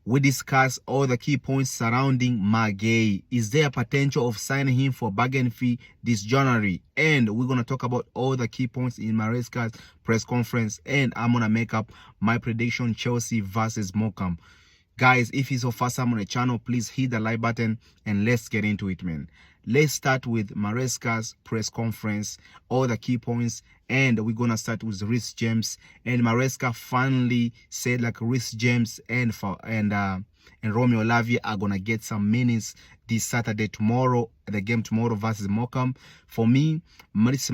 We discuss all the key points surrounding Marc Guehi. Is there a potential of signing him for bargain fee this January? And we're going to talk about all the key points in Maresca's press conference. And I'm going to make up my prediction, Chelsea versus Morecambe. Guys, if it's your first time on the channel, please hit the like button and let's get into it, man. Let's start with Maresca's press conference, all the key points, and we're gonna start with Reece James. And Maresca finally said like Reece James and Romeo Lavia are gonna get some minutes this Saturday, tomorrow, the game tomorrow versus Morecambe. For me, this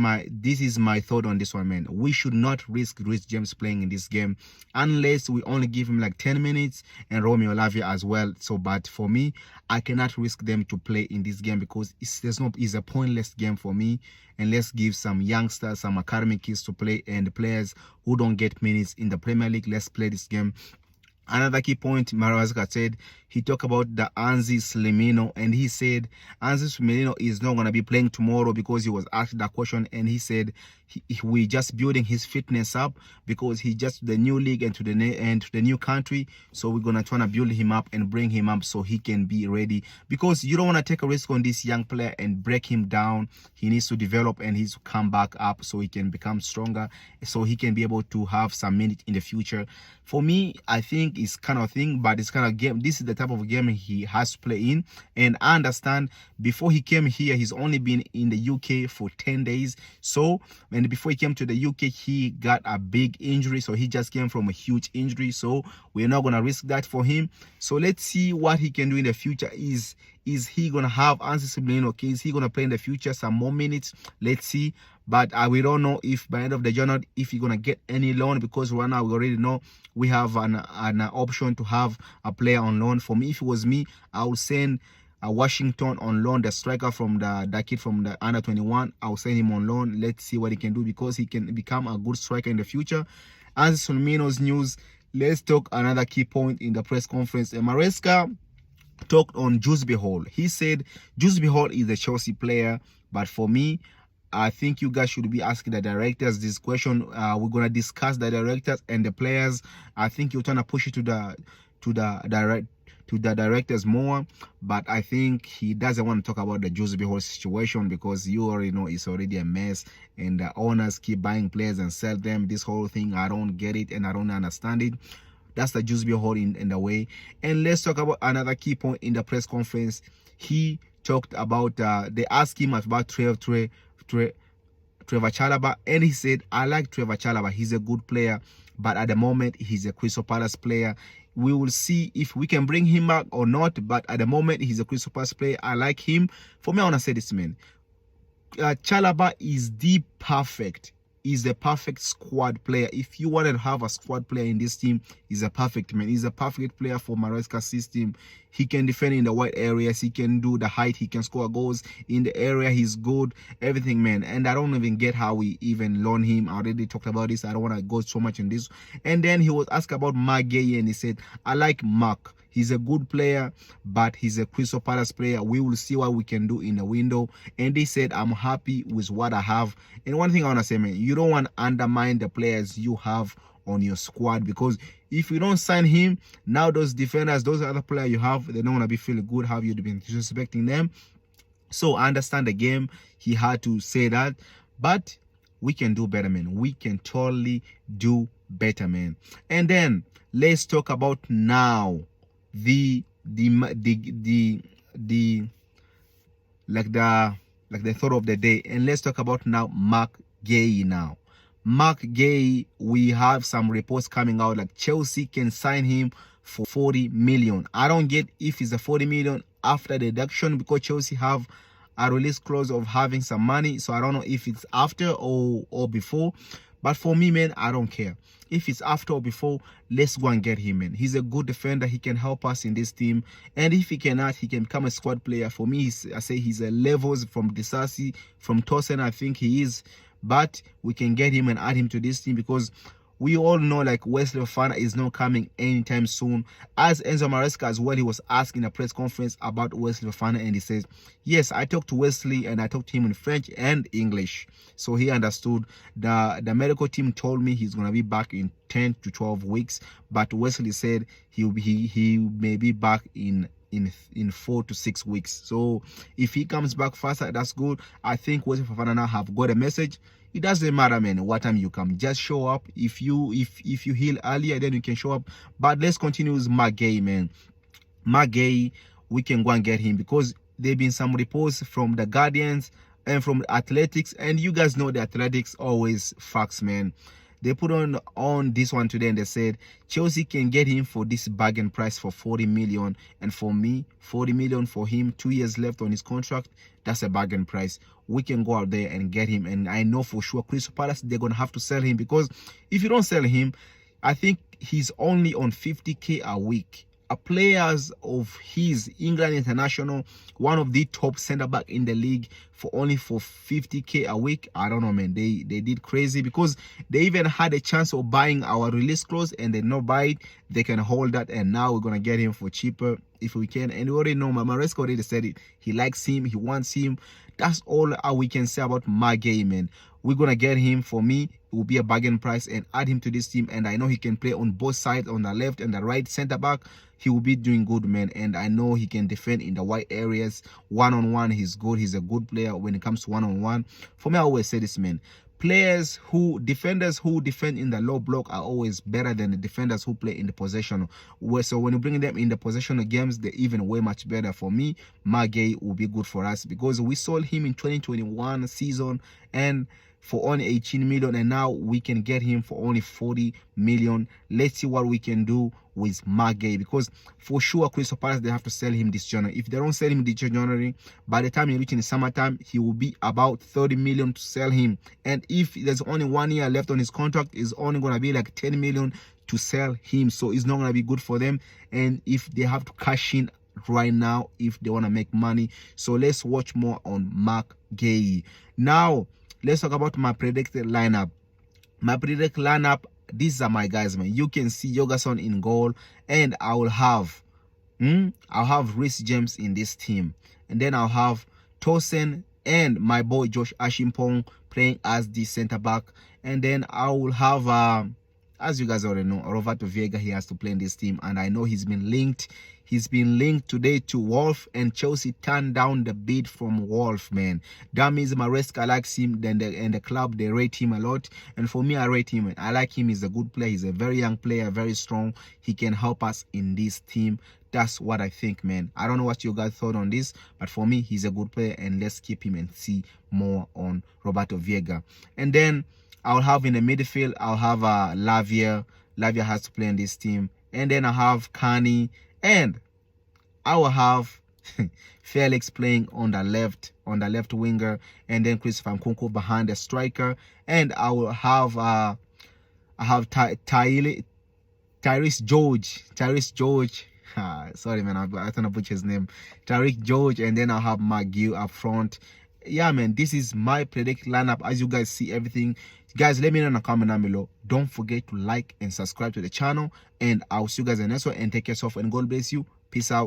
is my thought on this one, man. We should not risk Reece James playing in this game unless we only give him like 10 minutes and Romeo Lavia as well. So, but for me, I cannot risk them to play in this game because it's a pointless game for me. And let's give some youngsters, some academy kids to play, and players who don't get minutes in the Premier League, let's play this game. Another key point, Maresca said, he talked about the Anzi Slimino, and he said Anzi Slimino is not going to be playing tomorrow because he was asked that question, and he said we just building his fitness up because he just to the new league and to the new country, so we're going to try to build him up and bring him up so he can be ready, because you don't want to take a risk on this young player and break him down. He needs to develop and he's to come back up so he can become stronger, so he can be able to have some minutes in the future. For me, I think it's kind of thing, but it's kind of game. This is the type of game he has to play in. And I understand before he came here, he's only been in the UK for 10 days. So, and before he came to the UK, he got a big injury. So he just came from a huge injury. So we're not going to risk that for him. So let's see what he can do in the future. Is he going to have Anzi Slimino? Okay, is he going to play in the future some more minutes? Let's see. But we don't know if by the end of the January, if he's going to get any loan, because right now we already know we have an option to have a player on loan. For me, if it was me, I would send Washington on loan, the striker from the kid from the under 21. I'll send him on loan. Let's see what he can do, because he can become a good striker in the future. Anzi Slimino's news, let's talk another key point in the press conference. Maresca talked on Jusby Hall. He said Jusby Hall is a Chelsea player, but for me, I think you guys should be asking the directors this question. We're gonna discuss the directors and the players. I think you're trying to push it to the directors more, but I think he doesn't want to talk about the Jusby Hall situation, because you already know it's already a mess, and the owners keep buying players and sell them. This whole thing, I don't get it and I don't understand it. That's the Jusby Hall in the way. And let's talk about another key point in the press conference. He talked about they asked him about Trevor Chalobah, and he said, I like Trevor Chalobah, he's a good player, but at the moment he's a Crystal Palace player. We will see if we can bring him back or not, but at the moment he's a Crystal Palace player. I like him. For me, I want to say this, man. Chalobah is the perfect squad player. If you want to have a squad player in this team, he's a perfect man. He's a perfect player for Maresca's system. He can defend in the wide areas. He can do the height. He can score goals in the area. He's good. Everything, man. And I don't even get how we even loan him. I already talked about this. I don't want to go so much in this. And then he was asked about Marc Guehi, and he said, I like Marc. He's a good player, but he's a Crystal Palace player. We will see what we can do in the window. And they said, I'm happy with what I have. And one thing I want to say, man, you don't want to undermine the players you have on your squad, because if you don't sign him, now those defenders, those other players you have, they don't want to be feeling good. Have you been disrespecting them? So I understand the game. He had to say that, but we can do better, man. We can totally do better, man. And then let's talk about now the thought of the day, and let's talk about now Marc Guehi. Now Marc Guehi, we have some reports coming out like Chelsea can sign him for 40 million. I don't get if it's a 40 million after the deduction, because Chelsea have a release clause of having some money, so I don't know if it's after or before. But for me, man, I don't care. If it's after or before, let's go and get him, man. He's a good defender. He can help us in this team. And if he cannot, he can become a squad player. For me, I say he's a levels from Disasi, from Tosen, I think he is. But we can get him and add him to this team, because we all know like Wesley Fofana is not coming anytime soon. As Enzo Maresca as well, he was asked in a press conference about Wesley Fofana, and he says, yes, I talked to Wesley and I talked to him in French and English, so he understood. The medical team told me he's gonna be back in 10 to 12 weeks, but Wesley said he may be back in 4 to 6 weeks. So if he comes back faster, that's good. I think Wesley Fofana now have got a message. It doesn't matter, man, what time you come, just show up. If you heal earlier, then you can show up. But let's continue with Marc Guehi, man. Marc Guehi, we can go and get him because there been some reports from the Guardians and from the Athletics, and you guys know the Athletics always facts, man. They put on this one today and they said Chelsea can get him for this bargain price for 40 million. And for me, 40 million for him, 2 years left on his contract, that's a bargain price. We can go out there and get him. And I know for sure Crystal Palace, they're going to have to sell him, because if you don't sell him, I think he's only on 50k a week. A players of his, England international, one of the top center back in the league, for 50k a week. I don't know, man. They did crazy, because they even had a chance of buying our release clause and they not buy it. They can hold that, and now we're gonna get him for cheaper if we can. And we already know Maresca already said it. He likes him, he wants him. That's all we can say about Marc Guehi, man. We're gonna get him. For me, it will be a bargain price, and add him to this team. And I know he can play on both sides, on the left and the right center back. He will be doing good, man. And I know he can defend in the wide areas. One-on-one, he's good. He's a good player when it comes to one-on-one. For me, I always say this, man. Defenders who defend in the low block are always better than the defenders who play in the possession. So when you bring them in the possessional games, they're even way much better. For me, Marc Guehi will be good for us, because we sold him in 2021 season and for only 18 million, and now we can get him for only 40 million. Let's see what we can do with Marc Guehi, because for sure Crystal Palace, they have to sell him this January. If they don't sell him this January, by the time you reach in the summertime, he will be about 30 million to sell him. And if there's only 1 year left on his contract, it's only going to be like 10 million to sell him. So it's not going to be good for them. And if they have to cash in right now, if they want to make money. So let's watch more on Marc Guehi. Now let's talk about my predicted lineup. My predicted lineup, these are my guys, man. You can see Jorgensen in goal, and I'll have Reece James in this team, and then I'll have Tosin and my boy Josh Ashimpong playing as the center back, and then I will have as you guys already know, Roberto Vieira, he has to play in this team, and I know he's been linked. He's been linked today to Wolf, and Chelsea turned down the bid from Wolf, man. That means Maresca likes him, and the club, they rate him a lot. And for me, I rate him. I like him. He's a good player. He's a very young player, very strong. He can help us in this team. That's what I think, man. I don't know what you guys thought on this, but for me, he's a good player, and let's keep him and see more on Roberto Vieira. And then I'll have in the midfield, I'll have Lavia. Lavia has to play in this team. And then I have Kani, and I will have Felix playing on the left winger, and then Christopher Nkunku behind the striker. And I will have Tyrese George. Sorry, man, I don't know which his name. Tariq George, and then I'll have Marc Guehi up front. Yeah, man, this is my predict lineup. As you guys see everything, guys, let me know in the comment down below. Don't forget to like and subscribe to the channel, and I'll see you guys in the next one. And take care yourself, and God bless you. Peace out.